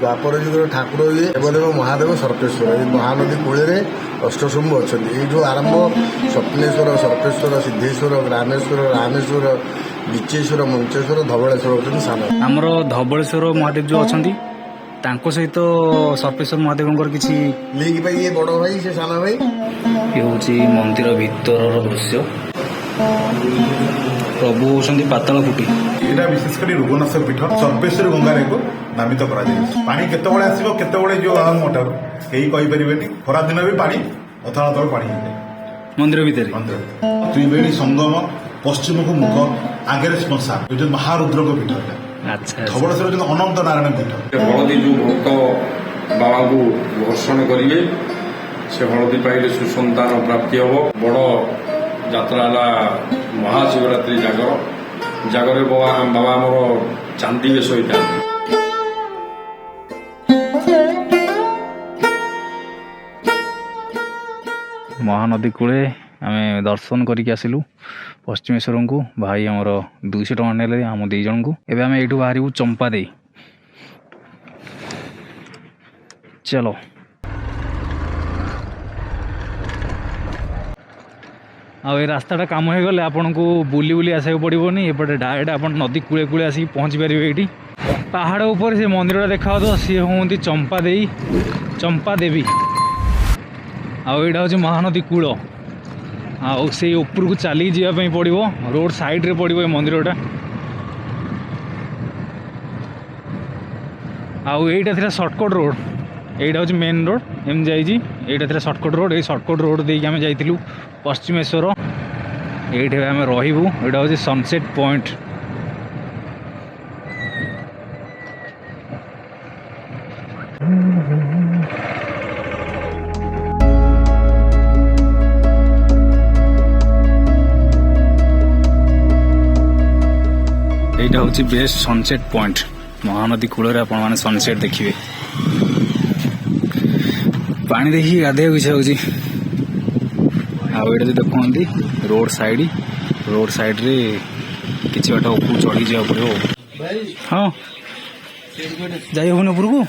द्वापर युगर ठाकुर ये देवदेव महादेव सर्पेश्वर ये महानदी कूल अष्टशंभु अच्छा ये आरंभ स्वप्नेश्वर सर्पेश्वर सिद्धेश्वर ग्रामेश्वर रामेश्वर विचेश्वर मंचेश्वर धवलेश्वर होती सान आमर धवलेश्वर महादेव जो अच्छा तांको सहित सर्पेश्वर महादेव किसी लिंक पाई ये बड़ भाई से सान भाई ये हूँ मंदिर भितर दृश्य प्रभु होती पाताल फुटी यहाँ विशेषकर रोगनाथ पीठ सर्वेश्वर गंगार को नामित करा पानी केतबे आसो केतबे जो मोटर कहीं कहींपर खरा दिन भी पानी अथाड़ तल पानी मंदिर भितर त्रिवेणी संगम पश्चिम को मुख आगे श्मशान जो महारुद्र पीठ अच्छा धवलेश्वर जो अनंत नारायण पीठ हलदी जो भक्त बाबा को घर्षण करेंगे से हलदी पाइले सुसंतान प्राप्ति हम बड़ यात्रा महाशिवरात्रि जागर जागर बाबा आमर चांदी बेश होता महानदी कूले आम दर्शन करके आसिलु पश्चिमेश्वर को भाई आमर 200 टका ने आम दी जन को एवं आम यू बाहर चंपा दे चलो आ रास्ता काम हो गले आपन को बुली बुली आसा पड़ोनी एपटे डायरेक्ट आप नदी कूले कूले आसिक पहुँची पारे ये पहाड़ उपर से मंदिर देखा तो सी हूँ चंपा देवी आईटा हूँ महानदी कूल से ऊपर को चली जावाई पड़ो रोड साइड रे पड़ो ये मंदिरटा आईटा थी सर्टकट रोड यहाँ हूँ मेन रोड एम जाइए थी सर्टकट रोड ये सर्टकट रोड देके आम जाइलु पश्चिमेश्वर ये आम रू यहाँ हूँ सनसेट पॉइंट यहाँ हूँ best sunset point Mahanadi cool आप सनसेट देखिए पानी देखिए गाधे इच्छा हो देखते रोड साइड रे किसी बाट ऊपर चढ़ी जा पड़ो हाँ जाई हूँ ऊपर को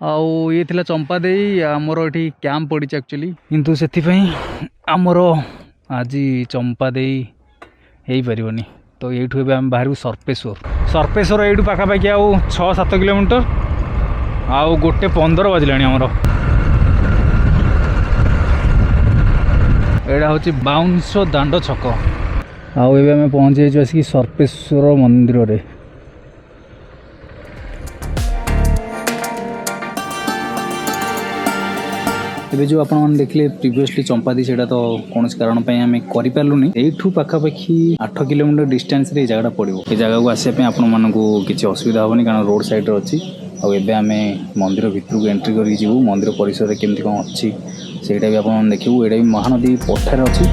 आउ ये थिला चंपा दे आमर ये कैंप पड़ी एक्चुअली किंतु से आमर आज चंपा दे हो पारनी तो ये आम बाहर सर्पेश्वर ये पाखापाखि आउ 6-7 किलोमीटर आउ 1:15 बाजिला आमर एटा हूँ बाउंस दांड छक आउ आम पहुँची जाइए आसिक सर्पेश्वर मंदिर रे ଏବେ जो आपण मैंने देखले प्रीवियसली चंपादी से तो कौन कारण आम करूनी यू पाखापाखि 8 किलोमीटर डिस्टेंस रे जगह पड़ो ये जगह को आसापी आपण मानक किसी असुविधा हेनी कारण रोड साइड अच्छी आम मंदिर भितर को एंट्री कर मंदिर परिसर केमती कौन अच्छी सेटा भी आप देखू यहाँ भी महानदी पठार अच्छी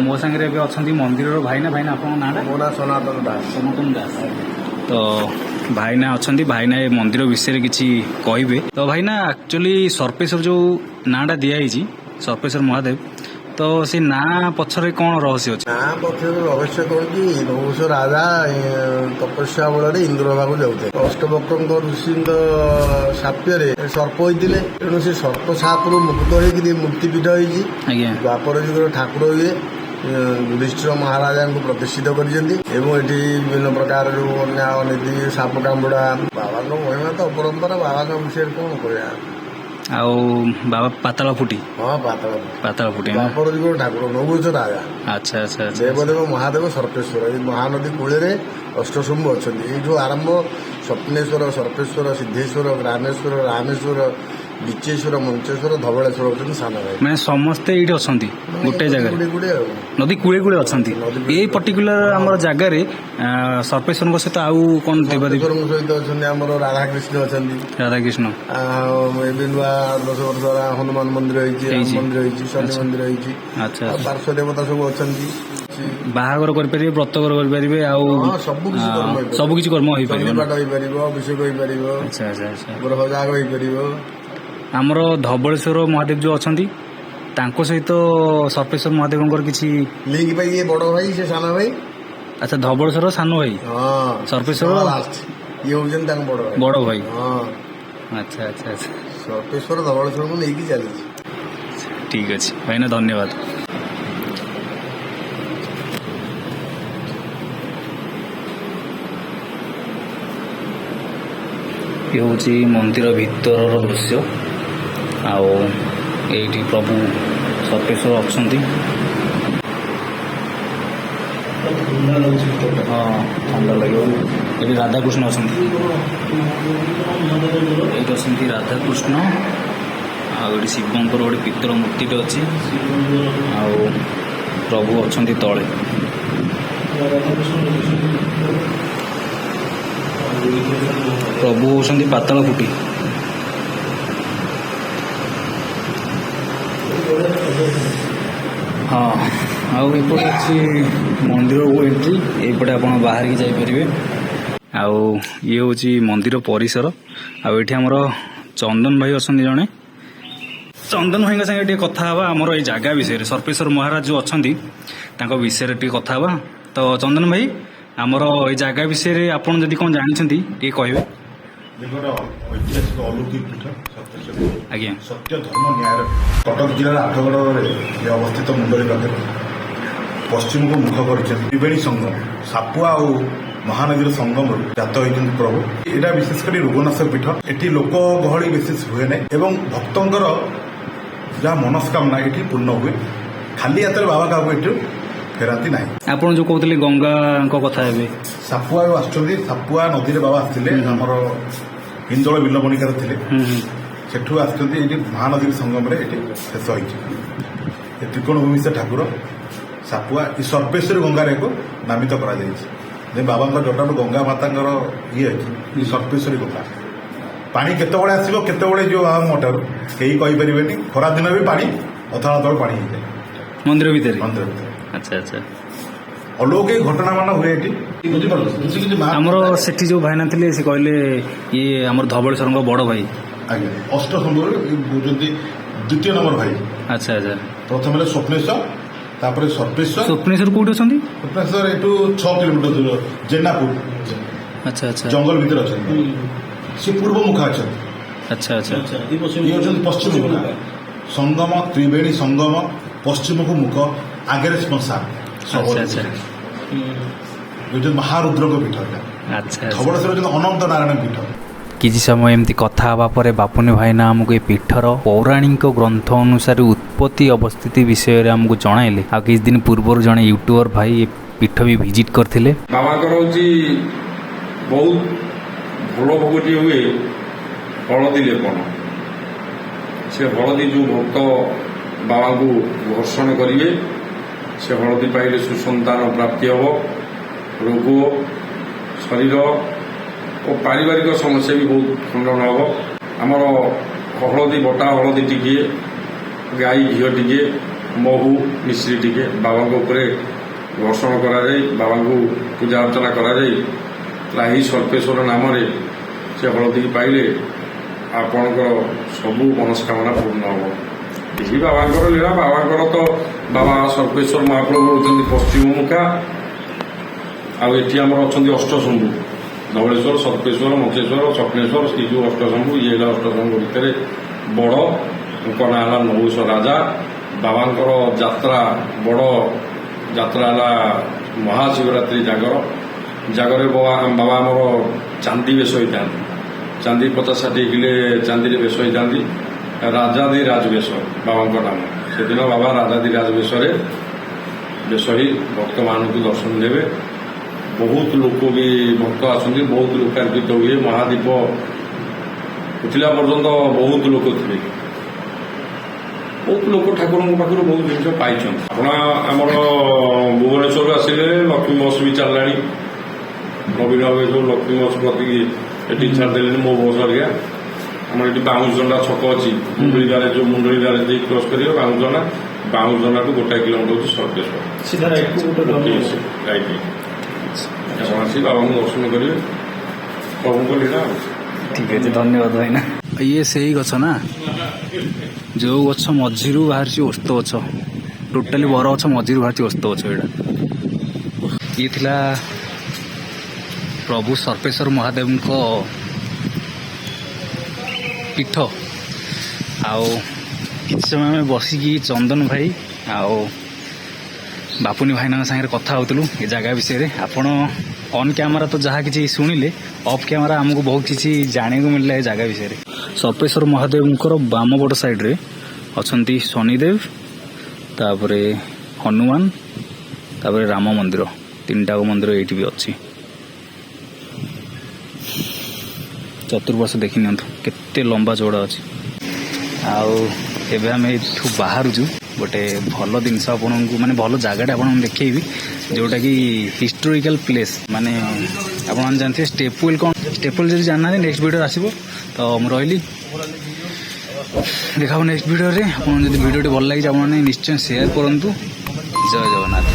मो सांगे अच्छा मंदिर भाईना आप मो ना सनातन दास तो भाईना अच्छा भाईना ये मंदिर विषय किसी कहे तो भाईना एक्चुअली सर्पेश्वर जो नाटा दिखाई सर्पेश्वर महादेव तो से ना पछरे कौन रहस्य अच्छे ना पक्षर रहस्य कौन कि नहुष राजा तपस्या बल इंद्रभा को जाऊे अष्टवक्र ऋषि साप्य सर्प होते तेणु से सर्प साप मुक्त हो मुक्तिपीठ हो द्वापर युगर ठाकुर ये युधिष्ठिर महाराजा को प्रतिष्ठित कर विभिन्न प्रकार जो अन्य नीति साप कामुड़ा बाबा महिमा तो परंपरा बाबा विषय कौन कह बाबा पाताल फुटी हाँ पाताल फुटी द्वापर युगर ठाकुर नहुष राजा अच्छा अच्छा देवदेव महादेव सर्पेश्वर ये महानदी कूल अष्टशंभु अच्छा ये आरंभ स्वप्नेश्वर सर्पेश्वर सिद्धेश्वर ग्रामेश्वर रामेश्वर विचेश्वर मंचेश्वर धवलेश्वर होती सान भाई मैं समस्ते ये अच्छा गोटे जगह नदी कूले कूले अच्छा ये पर्टिकुलर आम जगार सर्पेश्वर सहित आउ कौन देवदेव सहित अच्छा राधाकृष्ण अच्छा राधाकृष्ण ए नुआ 10 वर्ष हनुमान मंदिर मंदिर शनि मंदिर अच्छा पार्श्व देवता सब अच्छा ବାହାଘର କରିପାରିବେ, ବ୍ରତଘର କରିପାରିବେ, ଆଉ ହଁ, ସବୁ କିଛି କର୍ମ ହେଇପାରିବ। ସବୁ କିଛି କର୍ମ ହେଇପାରିବ। ଚଣ୍ଡୀପାଠ ହେଇପାରିବ, ଅଭିଷେକ ହେଇପାରିବ, ଆଚ୍ଛା ଆଚ୍ଛା ଆଚ୍ଛା। ଗ୍ରହ ଯାଗ ହେଇପାରିବ। ଆମର ଧବଳେଶ୍ୱର ମହାଦେବ ଯୋଉ ଅଛନ୍ତି ତାଙ୍କ ସହିତ ସର୍ପେଶ୍ୱର ମହାଦେବଙ୍କର କିଛି ଲିଙ୍କ ପାଇଁ ଇଏ ବଡ ଭାଇ, ସେ ସାନ ଭାଇ। ଆଚ୍ଛା ଧବଳେଶ୍ୱର ସାନ ଭାଇ, ହଁ, ସର୍ପେଶ୍ୱର ଲାଷ୍ଟ ଇଏ ହଉଛନ୍ତି ତାଙ୍କ ବଡ ଭାଇ। ବଡ଼ ଭାଇ। ହଁ, ଆଚ୍ଛା ଆଚ୍ଛା ଆଚ୍ଛା ସର୍ପେଶ୍ୱର ଧବଳେଶ୍ୱରଙ୍କୁ ନେଇକି ଚାଲିଛି। ଠିକ୍ ଅଛି ଭାଇନା, ଧନ୍ୟବାଦ। ଇଏ ହେଉଛି ମନ୍ଦିର ଭିତରର ଦୃଶ୍ୟ। ଆଉ ଏଇଠି ପ୍ରଭୁ ସର୍ପେଶ୍ୱର ଅଛନ୍ତି। ହଁ, ଥଣ୍ଡା ଲାଗିବ। ଏଠି ରାଧାକୃଷ୍ଣ ଅଛନ୍ତି। ଏଇଠି ଅଛନ୍ତି ରାଧାକୃଷ୍ଣ, ଆଉ ଏଠି ଶିବଙ୍କର ଗୋଟେ ପିତ୍ତଳ ମୂର୍ତ୍ତିଟେ ଅଛି, ଆଉ ପ୍ରଭୁ ଅଛନ୍ତି ତଳେ। ପ୍ରଭୁ ହେଉଛନ୍ତି ପାତାଳ ଫୁଟି। ହଁ, ଆଉ ଏପଟେ ଅଛି ମନ୍ଦିରକୁ ଏଣ୍ଟ୍ରି, ଏଇପଟେ ଆପଣ ବାହାରିକି ଯାଇପାରିବେ। ଆଉ ଇଏ ହେଉଛି ମନ୍ଦିର ପରିସର। ଆଉ ଏଠି ଆମର ଚନ୍ଦନ ଭାଇ ଅଛନ୍ତି ଜଣେ। ଚନ୍ଦନ ଭାଇଙ୍କ ସାଙ୍ଗେ ଟିକେ କଥା ହେବା ଆମର ଏଇ ଜାଗା ବିଷୟରେ, ସର୍ପେଶ୍ୱର ମହାରାଜ ଯେଉଁ ଅଛନ୍ତି ତାଙ୍କ ବିଷୟରେ ଟିକେ କଥା ହେବା। ତ ଚନ୍ଦନ ଭାଇ, ଆମର ଏଇ ଜାଗା ବିଷୟରେ ଆପଣ ଯଦି କ'ଣ ଜାଣିଛନ୍ତି ଟିକେ କହିବେ। ଦେଖର ଐତିହାସିକ ଅଲୌକିକ ପୀଠ ସତ୍ୟେଶ୍ୱର, ଆଜ୍ଞା। ସତ୍ୟ ଧର୍ମ ନ୍ୟାୟର କଟକ ଜିଲ୍ଲାର ଆଠଗଡ଼ରେ ଏ ଅବସ୍ଥିତ ମୁଣ୍ଡଳି ପାଖରେ ପଶ୍ଚିମକୁ ମୁଖ କରିଛନ୍ତି ତ୍ରିବେଣୀ ସଙ୍ଗମ, ସାପୁଆ ଆଉ ମହାନଦୀର ସଙ୍ଗମରୁ ଜାତ ହୋଇଛନ୍ତି ପ୍ରଭୁ। ଏଇଟା ବିଶେଷ କରି ରୋଗନାଶକ ପୀଠ। ଏଠି ଲୋକ ଗହଳି ବିଶେଷ ହୁଏ ନାହିଁ ଏବଂ ଭକ୍ତଙ୍କର ଯାହା ମନସ୍କାମନା ଏଠି ପୂର୍ଣ୍ଣ ହୁଏ। ଖାଲି ହାତରେ ବାବା କାହାକୁ ଏଠୁ ଫେରାନ୍ତି ନାହିଁ। ଆପଣ ଯେଉଁ କହୁଥିଲେ ଗଙ୍ଗାଙ୍କ କଥା ହେବେ, ସାପୁଆ ଆସୁଛନ୍ତି, ସାପୁଆ ନଦୀରେ ବାବା ଆସିଥିଲେ, ଆମର ହିନ୍ଦୋଳ ବିଲବଣିକାର ଥିଲେ, ସେଠୁ ଆସିଛନ୍ତି। ଏଇଠି ମହାନଦୀର ସଙ୍ଗମରେ ଏଠି ଶେଷ ହୋଇଛି। ଏ ତ୍ରିକୋଣଭୂମିଷ୍ଠ ଠାକୁର ସାପୁଆ ଏ ସର୍ବେଶ୍ୱରୀ ଗଙ୍ଗାରେ ଏକ ନାମିତ କରାଯାଇଛି। ଯେ ବାବାଙ୍କ ଜଟାରୁ ଗଙ୍ଗା ମାତାଙ୍କର ଇଏ ଅଛି, ଏ ସର୍ବେଶ୍ୱରୀ ଗଙ୍ଗା। ପାଣି କେତେବେଳେ ଆସିବ, କେତେବେଳେ ଯିବ ବାବାଙ୍କ ମଠାରୁ କେହି କହିପାରିବେନି। ଖରାଦିନ ବି ପାଣି ଅଥଳ ତଳ ପାଣି ହେଇଯାଏ ମନ୍ଦିର ଭିତରେ। ମନ୍ଦିର ଭିତରେ। ଆଚ୍ଛା ଆଚ୍ଛା। ଅଲୌକିକ ଘଟଣା ମାନ ହୁଏ ଏଠି, ବୁଝିପାରୁଛନ୍ତି। କିଛି ଆମର ସେଠି ଯେଉଁ ଭାଇନା ଥିଲେ ସେ କହିଲେ ଇଏ ଆମର ଧବଳେଶ୍ୱରଙ୍କ ବଡ଼ ଭାଇ। ଆଜ୍ଞା, ଅଷ୍ଟଶମ୍ଭୁରେ ହେଉଛନ୍ତି ଦ୍ୱିତୀୟ ନମ୍ବର ଭାଇ। ଆଚ୍ଛା ଆଚ୍ଛା। ପ୍ରଥମେ ହେଲେ ସ୍ୱପ୍ନେଶ୍ୱର, ତାପରେ ସର୍ପେଶ୍ୱର। ସ୍ୱପ୍ନେଶ୍ୱର କୋଉଠି ଅଛନ୍ତି? ସ୍ୱପ୍ନେଶ୍ୱର ଏଠୁ 6 କିଲୋମିଟର ଦୂର, ଜେନାପୁର ଆଚ୍ଛା ଆଚ୍ଛା ଜଙ୍ଗଲ ଭିତରେ ଅଛନ୍ତି। ସେ ପୂର୍ବ ମୁଖା ଅଛନ୍ତି, ଆଚ୍ଛା ଆଚ୍ଛା। ଇଏ ଅଛନ୍ତି ପଶ୍ଚିମ ମୁଖା। ସଙ୍ଗମ, ତ୍ରିବେଣୀ ସଙ୍ଗମ, ପଶ୍ଚିମକୁ ମୁଖ, ଆଗରେ ଶ୍ମଶାନ। ଆଚ୍ଛା ଆଚ୍ଛା ହେଉଛନ୍ତି ମହାରୁଦ୍ରଙ୍କ ପୀଠ। ଏଇଟା ଆଚ୍ଛା। ଧବଳେଶ୍ୱର ହେଉଛନ୍ତି ଅନନ୍ତ ନାରାୟଣ ପୀଠ। କିଛି ସମୟ ଏମିତି କଥା ହେବା ପରେ ବାପୁନି ଭାଇନା ଆମକୁ ଏ ପୀଠର ପୌରାଣିକ ଗ୍ରନ୍ଥ ଅନୁସାରେ ଉତ୍ପତ୍ତି ଅବସ୍ଥିତି ବିଷୟରେ ଆମକୁ ଜଣାଇଲେ। ଆଉ କିଛି ଦିନ ପୂର୍ବରୁ ଜଣେ ୟୁଟ୍ୟୁବର ଭାଇ ଏ ପୀଠ ବି ଭିଜିଟ୍ କରିଥିଲେ। ବାବାଙ୍କର ହେଉଛି ବହୁତ ଭଲ ଭୋଗଟିଏ ହୁଏ, ହଳଦୀ ଲେପନ। ସେ ହଳଦୀ ଯେଉଁ ଭକ୍ତ ବାବାଙ୍କୁ ଘର୍ଷଣ କରିବେ, ସେ ହଳଦୀ ପାଇଲେ ସୁସନ୍ତାନ ପ୍ରାପ୍ତି ହେବ, ରୋଗ ଶରୀର ଓ ପାରିବାରିକ ସମସ୍ୟା ବି ବହୁତ ଖଣ୍ଡନ ହେବ। ଆମର ହଳଦୀ ବଟା ହଳଦୀ ଟିକିଏ, ଗାଈ ଘିଅ ଟିକିଏ, ମହୁ ମିଶ୍ରି ଟିକିଏ ବାବାଙ୍କ ଉପରେ ଘର୍ଷଣ କରାଯାଇ ବାବାଙ୍କୁ ପୂଜା ଅର୍ଚ୍ଚନା କରାଯାଇ ତ୍ରାହି ସର୍ପେଶ୍ୱର ନାମରେ ସେ ହଳଦୀ ପାଇଲେ ଆପଣଙ୍କର ସବୁ ମନସ୍କାମନା ପୂର୍ଣ୍ଣ ହେବ। ଏହି ବାବାଙ୍କର ଲୀଳା। ବାବାଙ୍କର ତ ବାବା ସର୍ପେଶ୍ୱର ମହାପ୍ରଭୁ ହେଉଛନ୍ତି ପଶ୍ଚିମ ମୁଖା। ଆଉ ଏଠି ଆମର ଅଛନ୍ତି ଅଷ୍ଟଶମ୍ଭୁ, ଧବଳେଶ୍ୱର, ସର୍ପେଶ୍ୱର, ମଞ୍ଚେଶ୍ୱର, ସ୍ୱପ୍ନେଶ୍ୱର। ଶ୍ରୀ ଯେଉଁ ଅଷ୍ଟଶମ୍ଭୁ, ଇଏ ହେଲା ଅଷ୍ଟଶମ୍ଭୁ ଭିତରେ ବଡ଼। ତାଙ୍କ ନାଁ ହେଲା ନହୁଷ ରାଜା। ବାବାଙ୍କର ଯାତ୍ରା, ବଡ଼ ଯାତ୍ରା ହେଲା ମହାଶିବରାତ୍ରି ଜାଗର। ଜାଗରରେ ବାବା ଆମର ଚାନ୍ଦି ବେଶ ହୋଇଥାନ୍ତି। ଚାନ୍ଦି 50-60 କିଲୋ ଚାନ୍ଦିରେ ବେଶ ହୋଇଥାନ୍ତି। ରାଜାଧିରାଜ ବେଶ ବାବାଙ୍କ ନାମ। ସେଦିନ ବାବା ରାଜାଧିରାଜ ବେଶରେ ବେଶ ହୋଇ ଭକ୍ତମାନଙ୍କୁ ଦର୍ଶନ ଦେବେ। ବହୁତ ଲୋକ ବି ଭକ୍ତ ଆସନ୍ତି, ବହୁତ ଲୋକାର୍ପିତ ହୁଏ। ମହାଦୀପ ଉଠିଲା ପର୍ଯ୍ୟନ୍ତ ବହୁତ ଲୋକ ଥିବେ। ବହୁତ ଲୋକ ଠାକୁରଙ୍କ ପାଖରୁ ବହୁତ ଜିନିଷ ପାଇଛନ୍ତି। ଆପଣ ଆମର ଭୁବନେଶ୍ୱରରୁ ଆସିଲେ ଲକ୍ଷ୍ମୀ ବସ୍ ବି ଚାଲିଲାଣି। ନବୀନ ଭାବେ ସବୁ ଲକ୍ଷ୍ମୀ ବସ୍ ପ୍ରତି ଏଠି ଛାଡ଼ିଦେଲେଣି। ମୋ ବସ୍ ହେରିକା ଆମର ଏଠି ବାଉଁଶଜଣ୍ଡା ଛକ ଅଛି, ମୁଣ୍ଡଳି ଗ୍ୟାରେଜ, ଯେଉଁ ମୁଣ୍ଡଳି ଗ୍ୟାରେଜ ଦେଇ କ୍ରସ୍ କରିବ ବାଉଁଶଜଣ୍ଡା, ବାଉଁଜନାଠୁ 1 କିଲୋମିଟର ହେଉଛି ସର୍ବେଶ୍ୱର ସିଧା ରାଇଟ୍କୁ ଗୋଟେ ରାଇଟ୍ ଆପଣ ଆସି ବାବାଙ୍କୁ ଦର୍ଶନ କରିବେ ପ୍ରଭୁଙ୍କ ଲୀଳା ଆଉ। ଠିକ୍ ଅଛି, ଧନ୍ୟବାଦ ଭାଇନା। ଇଏ ସେଇ ଗଛ ନା ଯେଉଁ ଗଛ ମଝିରୁ ବାହାରିଛି ଓସ୍ତ ଗଛ, ଟୋଟାଲି ବର ଗଛ ମଝିରୁ ବାହାରିଛି ଓସ୍ତ ଗଛ। ଏଇଟା ଇଏ ଥିଲା ପ୍ରଭୁ ସର୍ବେଶ୍ୱର ମହାଦେବଙ୍କ ପୀଠ। ଆଉ କିଛି ସମୟ ଆମେ ବସିକି ଚନ୍ଦନ ଭାଇ ଆଉ ବାପୁନି ଭାଇନାଙ୍କ ସାଙ୍ଗରେ କଥା ହେଉଥିଲୁ ଏ ଜାଗା ବିଷୟରେ। ଆପଣ ଅନ୍ କ୍ୟାମେରା ତ ଯାହା କିଛି ଶୁଣିଲେ, ଅଫ୍ କ୍ୟାମେରା ଆମକୁ ବହୁତ କିଛି ଜାଣିବାକୁ ମିଳିଲା ଏ ଜାଗା ବିଷୟରେ। ସର୍ବେଶ୍ୱର ମହାଦେବଙ୍କର ବାମ ପଟ ସାଇଡ଼୍ରେ ଅଛନ୍ତି ଶନିଦେବ, ତାପରେ ହନୁମାନ, ତାପରେ ରାମ ମନ୍ଦିର, 3ଟା ମନ୍ଦିର ଏଇଠି ବି ଅଛି। ଚତୁର୍ପାର୍ଶ୍ୱ ଦେଖି ନିଅନ୍ତୁ କେତେ ଲମ୍ବା ଚଉଡ଼ା ଅଛି। ଆଉ ଏବେ ଆମେ ଏଠୁ ବାହାରୁଛୁ। ଗୋଟେ ଭଲ ଜିନିଷ ଆପଣଙ୍କୁ, ମାନେ ଭଲ ଜାଗାଟା ଆପଣଙ୍କୁ ଦେଖେଇବି, ଯେଉଁଟାକି ହିଷ୍ଟୋରିକାଲ ପ୍ଲେସ୍। ମାନେ ଆପଣମାନେ ଜାଣିଥିବେ ଷ୍ଟେପୱେଲ୍ କ'ଣ, ଷ୍ଟେପୱେଲ୍ ଯଦି ଜାଣିନାହାନ୍ତି ନେକ୍ସଟ ଭିଡ଼ିଓରେ ଆସିବ। ତ ମୁଁ ରହିଲି, ଦେଖାହବ ନେକ୍ସଟ ଭିଡ଼ିଓରେ। ଆପଣଙ୍କୁ ଯଦି ଭିଡ଼ିଓଟି ଭଲ ଲାଗିଛି ଆପଣମାନେ ନିଶ୍ଚୟ ସେୟାର କରନ୍ତୁ। ଜୟ ଜଗନ୍ନାଥ।